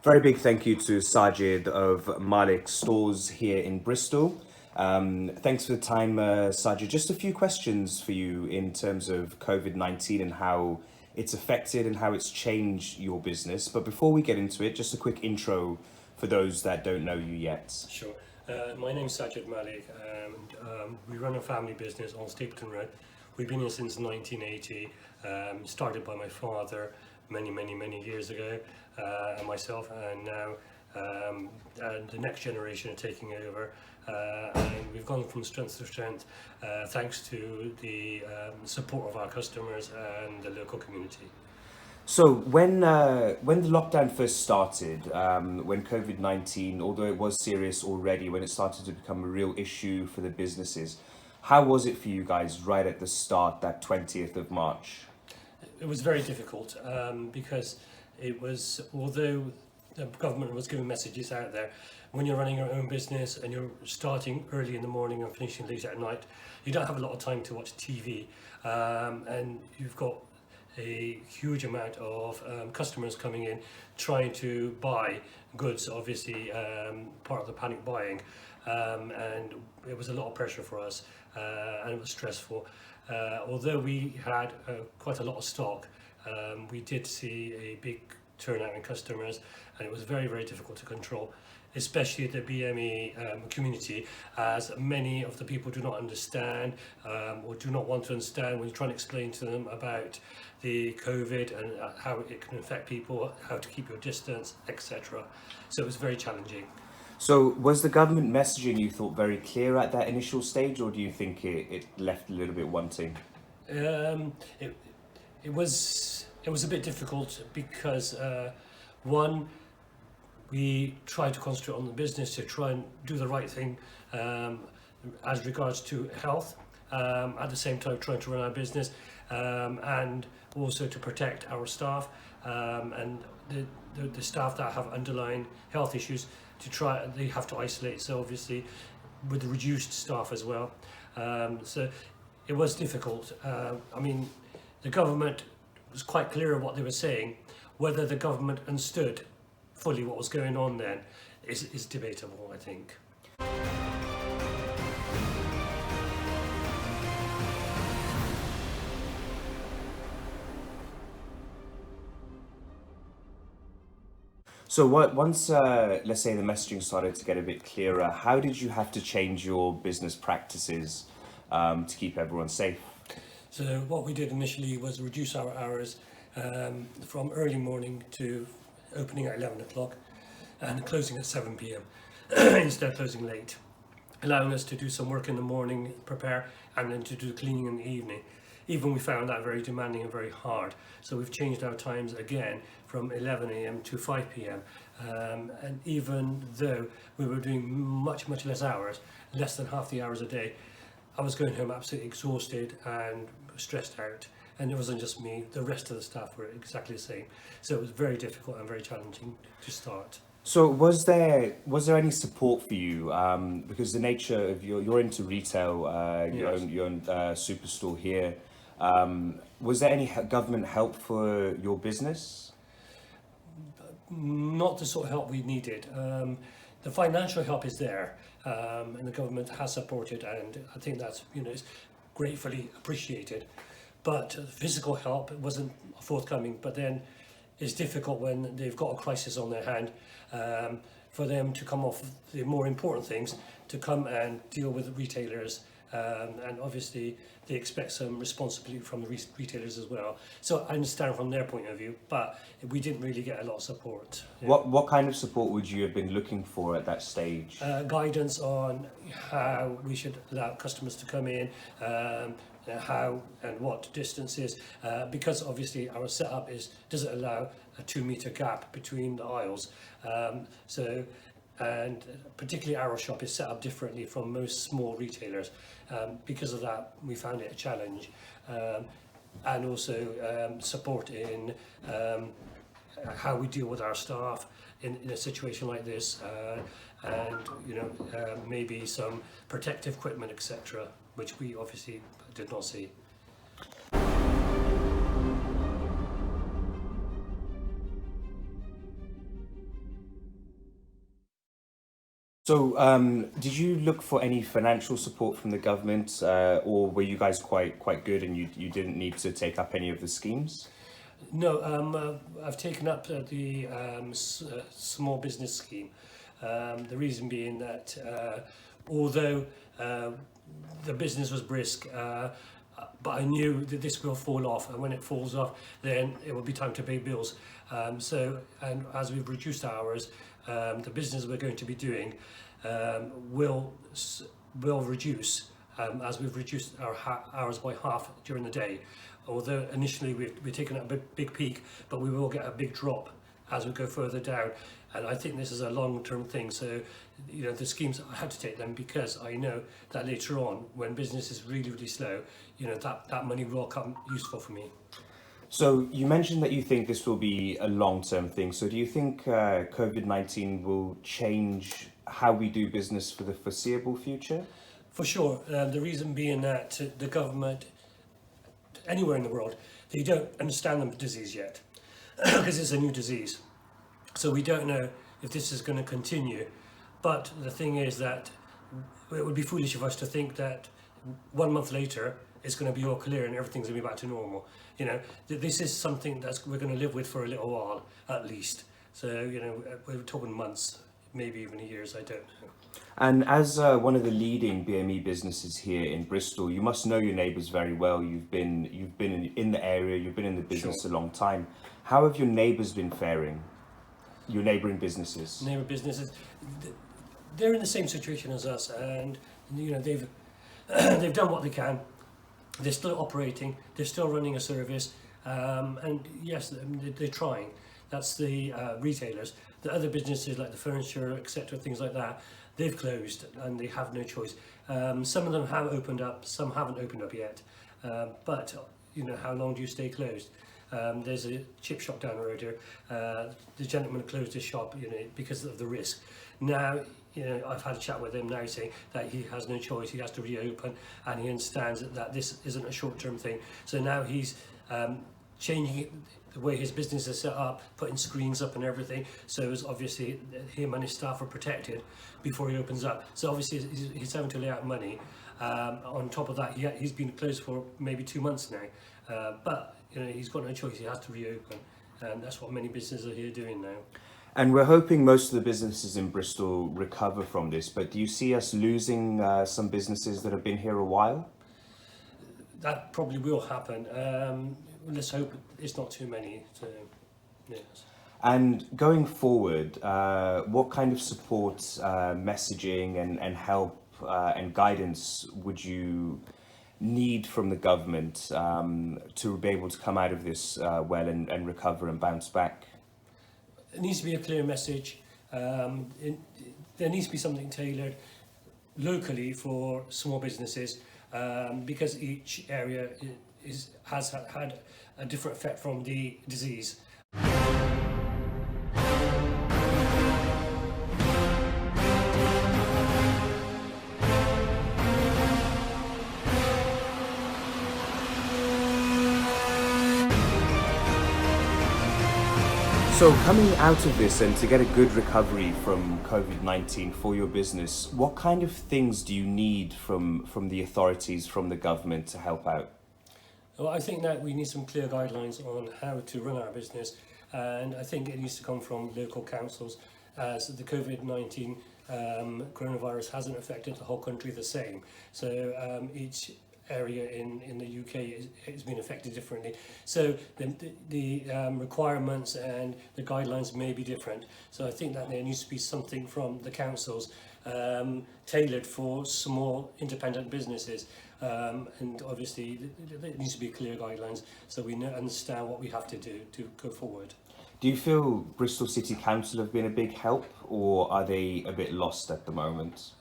Very big thank you to Sajid of Malik stores here in Bristol. Thanks for the time, Sajid. Just a few questions for you in terms of COVID-19 and how it's affected and how it's changed your business. But before we get into it, just a quick intro for those that don't know you yet. Sure. My name's Sajid Malik, and we run a family business on Stapleton Road. We've been here since 1980, started by my father many years ago, and myself, and now the next generation are taking over, and we've gone from strength to strength thanks to the support of our customers and the local community. So when the lockdown first started, when COVID-19, although it was serious already, when it started to become a real issue for the businesses, how was it for you guys right at the start, that 20th of March? It was very difficult because it was, although the government was giving messages out there, when you're running your own business and you're starting early in the morning and finishing late at night, you don't have a lot of time to watch TV, and you've got a huge amount of customers coming in trying to buy goods, obviously part of the panic buying, and it was a lot of pressure for us, and it was stressful. Although we had quite a lot of stock, we did see a big turnout in customers, and it was very difficult to control, especially the BME community, as many of the people do not understand or do not want to understand when you're trying to explain to them about the COVID and how it can affect people, how to keep your distance, etc. So it was very challenging. So was the government messaging, you thought, very clear at that initial stage, or do you think it left a little bit wanting? It was a bit difficult because one, we tried to concentrate on the business to try and do the right thing as regards to health, at the same time trying to run our business, and also to protect our staff and the staff that have underlying health issues. They have to isolate, so obviously with the reduced staff as well. So it was difficult. I mean, the government was quite clear of what they were saying. Whether the government understood fully what was going on then is debatable, I think. So once, let's say, the messaging started to get a bit clearer, how did you have to change your business practices to keep everyone safe? So what we did initially was reduce our hours from early morning to opening at 11 o'clock and closing at 7 p.m. instead of closing late, allowing us to do some work in the morning, prepare, and then to do cleaning in the evening. Even we found that very demanding and very hard. So we've changed our times again from 11 a.m. to 5 p.m. And even though we were doing much less hours, less than half the hours a day, I was going home absolutely exhausted and stressed out. And it wasn't just me, the rest of the staff were exactly the same. So it was very difficult and very challenging to start. So was there any support for you? Because the nature of you're into retail, Yes. you own Superstore here. Was there any government help for your business? Not the sort of help we needed. The financial help is there, and the government has supported, and I think that's is gratefully appreciated. But physical help wasn't forthcoming. But then it's difficult when they've got a crisis on their hand for them to come off the more important things to come and deal with retailers. And obviously they expect some responsibility from the retailers as well. So I understand from their point of view, but we didn't really get a lot of support. Yeah. What kind of support would you have been looking for at that stage? Guidance on how we should allow customers to come in, how and what distances, because obviously our setup doesn't allow a 2-meter gap between the aisles. And particularly our shop is set up differently from most small retailers. Because of that, we found it a challenge. And also support in how we deal with our staff in a situation like this, and maybe some protective equipment, etc., which we obviously did not see. So, did you look for any financial support from the government, or were you guys quite good and you didn't need to take up any of the schemes? No, I've taken up the small business scheme. The reason being that although the business was brisk, but I knew that this will fall off, and when it falls off, then it will be time to pay bills. And as we've reduced hours, the business we're going to be doing will reduce as we've reduced our hours by half during the day. Although initially we've taken a big peak, but we will get a big drop as we go further down. And I think this is a long-term thing. So, you know, the schemes, I had to take them because I know that later on, when business is really slow, you know, that money will come useful for me. So you mentioned that you think this will be a long-term thing. So do you think COVID-19 will change how we do business for the foreseeable future? For sure. The reason being that the government, anywhere in the world, they don't understand the disease yet because it's a new disease. So we don't know if this is going to continue. But the thing is that it would be foolish of us to think that 1 month later it's going to be all clear and everything's going to be back to normal. You know, this is something that we're going to live with for a little while at least. So, you know, we're talking months, maybe even years, I don't know. And as one of the leading BME businesses here in Bristol, you must know your neighbours very well. You've been in the area, you've been in the business Sure. a long time. How have your neighbours been faring? Your neighbouring businesses? Neighbour businesses, they're in the same situation as us, and you know they've they've done what they can. They're still operating, they're still running a service, and yes, they're trying. That's the retailers. The other businesses like the furniture, etc., things like that, they've closed and they have no choice. Some of them have opened up, some haven't opened up yet. But you know, how long do you stay closed? There's a chip shop down the road here. The gentleman closed his shop, you know, because of the risk. Now, you know, I've had a chat with him now saying that he has no choice, he has to reopen, and he understands that this isn't a short-term thing. So now he's changing the way his business is set up, putting screens up and everything, so as obviously him and his staff are protected before he opens up. So obviously he's having to lay out money. On top of that, he's been closed for maybe 2 months now, but you know, he's got no choice, he has to reopen, and that's what many businesses are here doing now. And we're hoping most of the businesses in Bristol recover from this, but do you see us losing some businesses that have been here a while? That probably will happen. Let's hope it's not too many. So, yes. And going forward, what kind of support, messaging and help and guidance would you need from the government to be able to come out of this well and recover and bounce back? It needs to be a clear message. There needs to be something tailored locally for small businesses because each area has had a different effect from the disease. So coming out of this and to get a good recovery from COVID-19 for your business, what kind of things do you need from the authorities, from the government to help out? Well, I think that we need some clear guidelines on how to run our business, and I think it needs to come from local councils, as the COVID-19 coronavirus hasn't affected the whole country the same. So each area in the UK has been affected differently. So the requirements and the guidelines may be different. So I think that there needs to be something from the councils tailored for small independent businesses. And obviously there needs to be clear guidelines so we understand what we have to do to go forward. Do you feel Bristol City Council have been a big help, or are they a bit lost at the moment?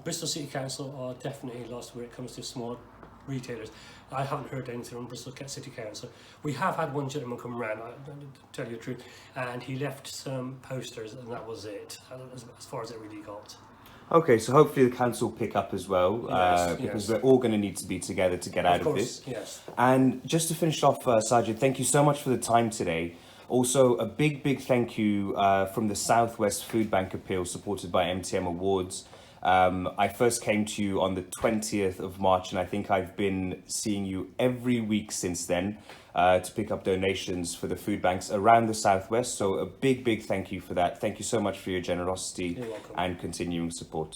Bristol City Council are definitely lost when it comes to small retailers. I haven't heard anything from Bristol City Council. We have had one gentleman come around, to tell you the truth, and he left some posters and that was it, as far as it really got. Okay, so hopefully the council pick up as well, Yes, because yes. we're all going to need to be together to get out of this. Yes. And just to finish off, Sajid, thank you so much for the time today. Also, a big thank you from the Southwest Food Bank Appeal, supported by MTM Awards. I first came to you on the 20th of March, and I think I've been seeing you every week since then to pick up donations for the food banks around the Southwest. So a big thank you for that. Thank you so much for your generosity You're welcome. and continuing support.